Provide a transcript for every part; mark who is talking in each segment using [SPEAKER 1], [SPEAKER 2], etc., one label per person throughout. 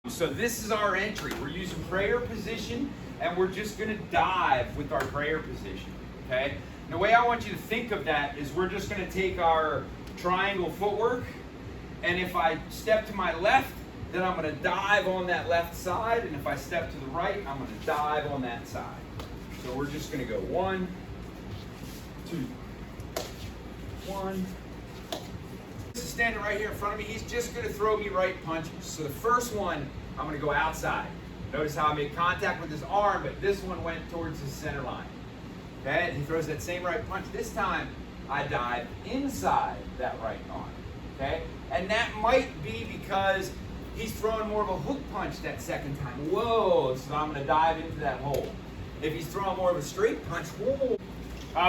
[SPEAKER 1] So this is our entry. We're using prayer position, and we're just going to dive with our prayer position, okay? And the way I want you to think of that is we're just going to take our triangle footwork, and if I step to my left, then I'm going to dive on that left side, and if I step to the right, I'm going to dive on that side. So we're just going to go 1, 2, 1. This is standing right here in front of me. He's just going to throw me right punches. So the first one, I'm going to go outside. Notice how I made contact with his arm, but this one went towards his center line. Okay, and he throws that same right punch. This time, I dive inside that right arm. Okay, and that might be because he's throwing more of a hook punch that second time. Whoa, so I'm going to dive into that hole. If he's throwing more of a straight punch, whoa.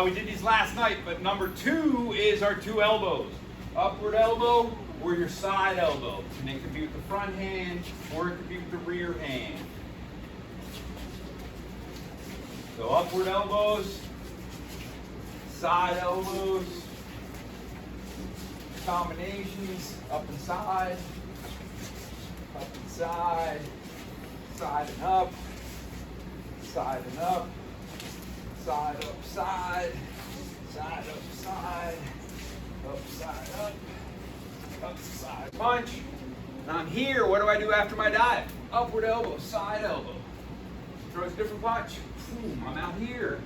[SPEAKER 1] We did these last night, but number 2 is our 2 elbows. Upward elbow or your side elbow. And it could be with the front hand or it could be with the rear hand. So upward elbows, side elbows, combinations, up and side, side and up, side and up, side up, side, side up, side, up, side up, side punch. And I'm here, what do I do after my dive? Upward elbow, side elbow. Throws a different punch. Boom, I'm out here.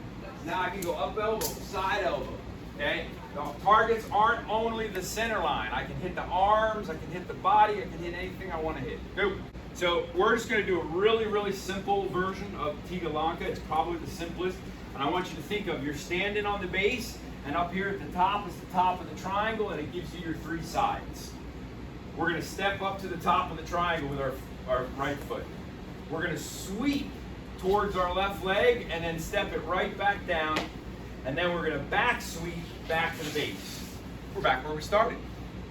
[SPEAKER 1] Now I can go up elbow, side elbow. Okay? The targets aren't only the center line. I can hit the arms, I can hit the body, I can hit anything I want to hit. Go. So we're just going to do a really, really simple version of Tiga Langka. It's probably the simplest. And I want you to think of, you're standing on the base, and up here at the top is the top of the triangle, and it gives you your 3 sides. We're going to step up to the top of the triangle with our right foot. We're going to sweep towards our left leg and then step it right back down, and then we're going to back sweep back to the base. We're back where we started.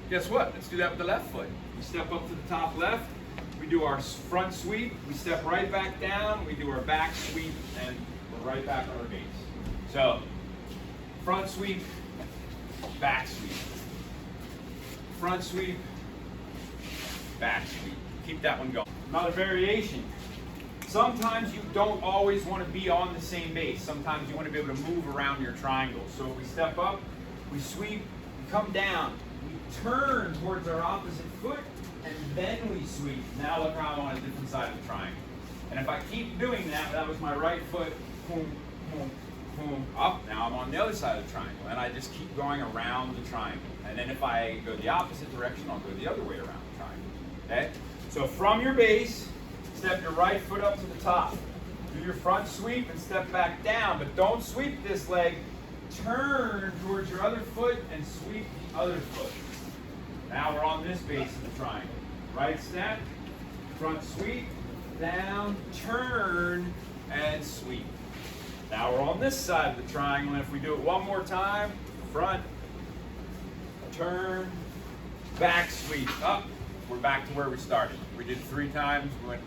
[SPEAKER 1] Guess what? Let's do that with the left foot. We step up to the top left, we do our front sweep, we step right back down, we do our back sweep, and we're right back on our base. So, front sweep, back sweep. Front sweep, back sweep. Keep that one going. Another variation. Sometimes you don't always want to be on the same base. Sometimes you want to be able to move around your triangle. So we step up, we sweep, we come down, we turn towards our opposite foot, and then we sweep. Now look how I'm on a different side of the triangle. And if I keep doing that, that was my right foot, boom, boom, boom, up. Now I'm on the other side of the triangle, and I just keep going around the triangle. And then if I go the opposite direction, I'll go the other way around the triangle. Okay? So from your base, step your right foot up to the top. Do your front sweep and step back down, but don't sweep this leg. Turn towards your other foot and sweep the other foot. Now we're on this base of the triangle. Right step, front sweep, down, turn, and sweep. Now we're on this side of the triangle, and if we do it one more time, front, turn, back sweep, up. We're back to where we started. We did it 3 times, we went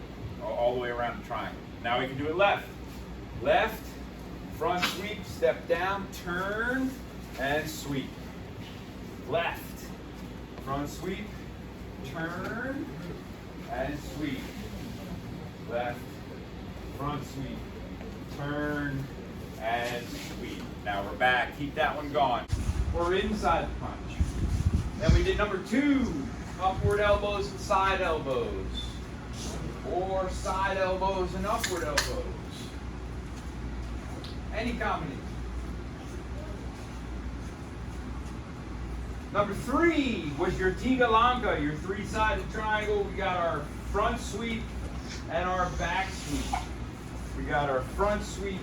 [SPEAKER 1] all the way around the triangle. Now we can do it left. Left, front sweep, step down, turn, and sweep. Left, front sweep, turn, and sweep. Left, front sweep, turn, and sweep. Now we're back. Keep that one going. We're inside the punch. Then we did number 2, upward elbows and side elbows. Or side elbows and upward elbows. Any combination. Number 3 was your Tiga Langka, your 3-sided triangle. We got our front sweep and our back sweep. We got our front sweep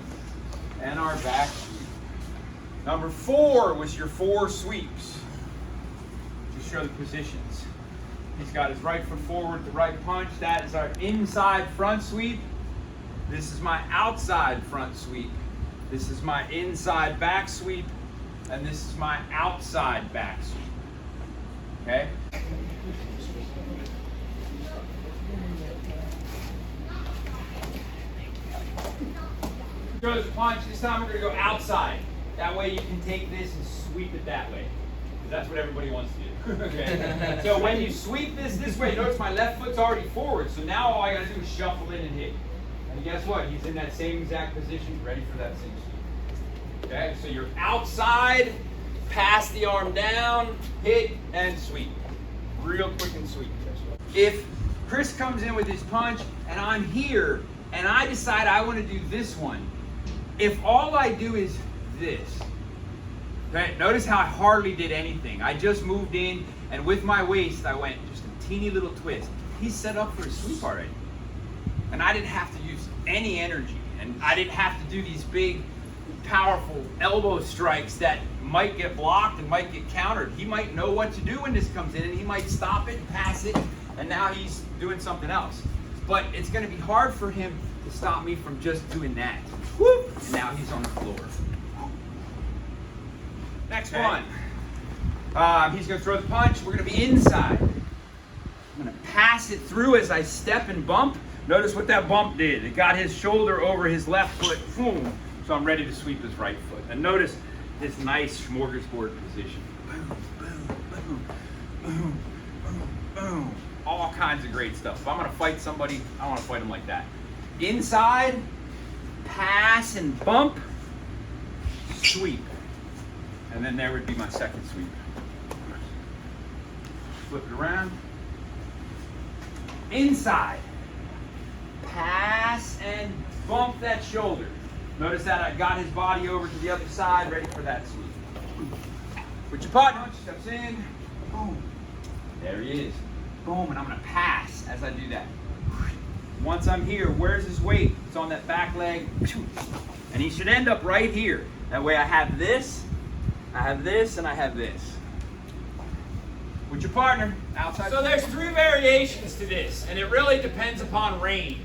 [SPEAKER 1] and our back sweep. Number 4 was your 4 sweeps. Just show the positions. He's got his right foot forward, the right punch. That is our inside front sweep. This is my outside front sweep. This is my inside back sweep. And this is my outside back sweep. Okay? Throws a punch. This time we're going to go outside. That way you can take this and sweep it that way. That's what everybody wants to do. Okay. So when you sweep this way, notice my left foot's already forward. So now all I gotta do is shuffle in and hit. And guess what? He's in that same exact position, ready for that same sweep. Okay. So you're outside, pass the arm down, hit and sweep. Real quick and sweet. If Chris comes in with his punch and I'm here and I decide I want to do this one, if all I do is this, okay, notice how I hardly did anything. I just moved in and with my waist I went just a teeny little twist. He's set up for a sweep already. And I didn't have to use any energy and I didn't have to do these big powerful elbow strikes that might get blocked and might get countered. He might know what to do when this comes in and he might stop it and pass it and now he's doing something else. But it's going to be hard for him to stop me from just doing that. Whoop! And now he's on the floor. Next one. He's going to throw the punch. We're going to be inside. I'm going to pass it through as I step and bump. Notice what that bump did. It got his shoulder over his left foot. Boom. So I'm ready to sweep his right foot. And notice this nice smorgasbord position. Boom, boom, boom, boom, boom, boom. All kinds of great stuff. If I'm going to fight somebody, I want to fight them like that. Inside, pass and bump, sweep. And then there would be my second sweep. Flip it around. Inside, pass and bump that shoulder. Notice that I got his body over to the other side, ready for that sweep. With your partner, steps in, boom. There he is. Boom, and I'm gonna pass as I do that. Once I'm here, where's his weight? It's on that back leg. And he should end up right here. That way I have this, and I have this. With your partner, outside. So there's 3 variations to this, and it really depends upon range,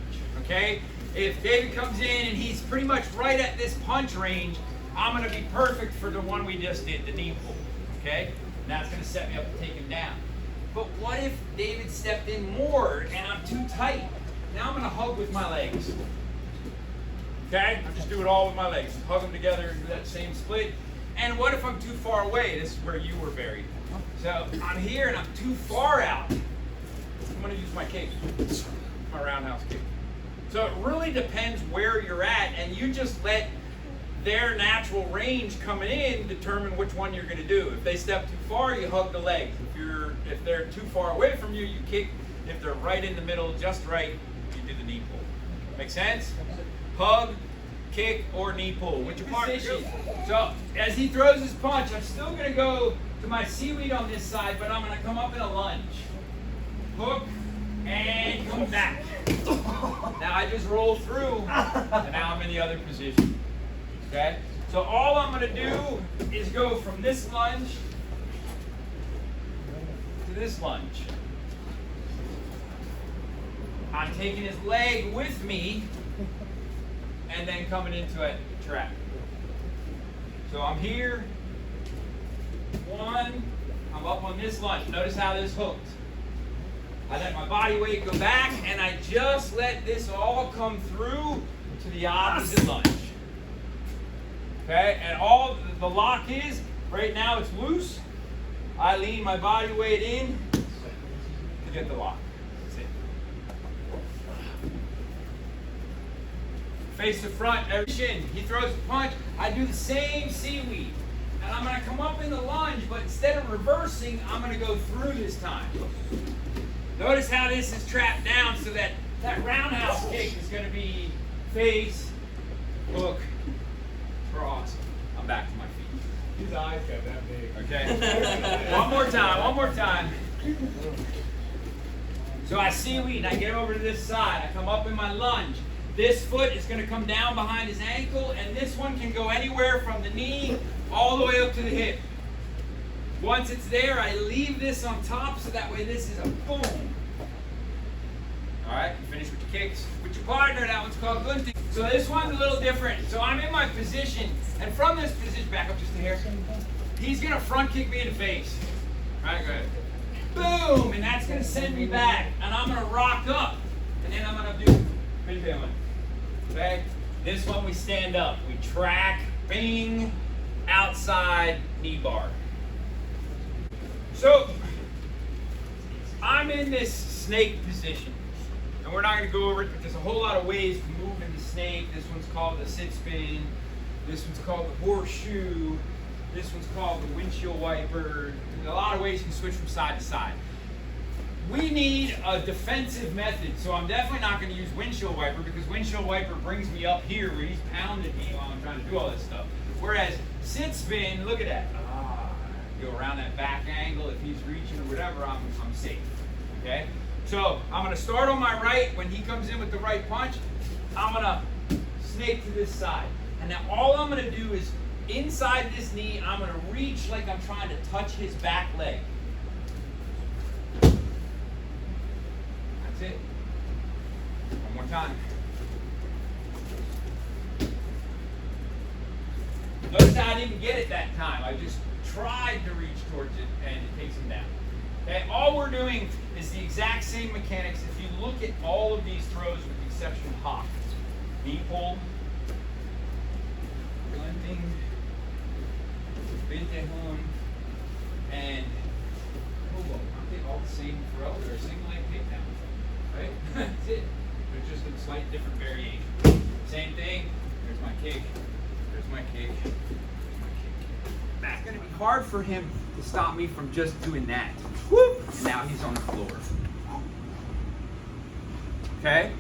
[SPEAKER 1] okay? If David comes in and he's pretty much right at this punch range, I'm gonna be perfect for the one we just did, the knee pull, okay? And that's gonna set me up to take him down. But what if David stepped in more and I'm too tight? Now I'm gonna hug with my legs. Okay, I'll just do it all with my legs. Hug them together and do that same split. And what if I'm too far away? This is where you were buried. So I'm here and I'm too far out. I'm gonna use my kick, my roundhouse kick. So it really depends where you're at, and you just let their natural range coming in determine which one you're going to do. If they step too far, you hug the legs. If they're too far away from you, you kick. If they're right in the middle, just right, you do the knee pull. Make sense? Hug, kick, or knee pull. Which your partner. So as he throws his punch, I'm still going to go to my seaweed on this side, but I'm going to come up in a lunge. Hook and come back. Now I just roll through, and now I'm in the other position. Okay? So all I'm going to do is go from this lunge to this lunge. I'm taking his leg with me and then coming into a trap. So I'm here. 1, I'm up on this lunge. Notice how this hooked. I let my body weight go back and I just let this all come through to the opposite lunge. Okay, and all the lock is, right now it's loose. I lean my body weight in to get the lock. That's it. Face to front, every shin. He throws a punch, I do the same seaweed. And I'm gonna come up in the lunge, but instead of reversing, I'm gonna go through this time. Notice how this is trapped down so that roundhouse kick is gonna be face, hook, cross. I'm back to my feet.
[SPEAKER 2] His eyes got that big.
[SPEAKER 1] Okay. One more time. So I seaweed and I get over to this side. I come up in my lunge. This foot is going to come down behind his ankle, and this one can go anywhere from the knee all the way up to the hip. Once it's there, I leave this on top so that way this is a boom. All right, you finish with your kicks. With your partner, that one's called Gunting. So this one's a little different. So I'm in my position, and from this position, back up just a hair, he's going to front kick me in the face. All right, good. Boom, and that's going to send me back, and I'm going to rock up, and then I'm going to do Bintehon. Okay? This one we stand up. We track, bing, outside, knee bar. So I'm in this snake position. And we're not going to go over it, but there's a whole lot of ways to move in the snake. This one's called the sit spin. This one's called the horseshoe. This one's called the windshield wiper. There's a lot of ways you can switch from side to side. We need a defensive method, so I'm definitely not going to use windshield wiper because windshield wiper brings me up here where he's pounding me while I'm trying to do all this stuff. Whereas sit spin, look at that. Go around that back angle. If he's reaching or whatever, I'm safe. Okay? So I'm going to start on my right. When he comes in with the right punch, I'm going to snake to this side. And now all I'm going to do is inside this knee, I'm going to reach like I'm trying to touch his back leg. That's it. One more time. Notice how I didn't get it that time. I just tried to reach towards it and it takes him down. Okay, all we're doing is the exact same mechanics. If you look at all of these throws with the exception of Hock, knee pull, Gunting, Bintehon, and Kobok. Aren't they all the same throw? They're a single leg takedown. Right? That's it. There's just a slight different variation. Same thing. There's my kick. There's my kick. It's going to be hard for him to stop me from just doing that. Whoop! And now he's on the floor. Okay?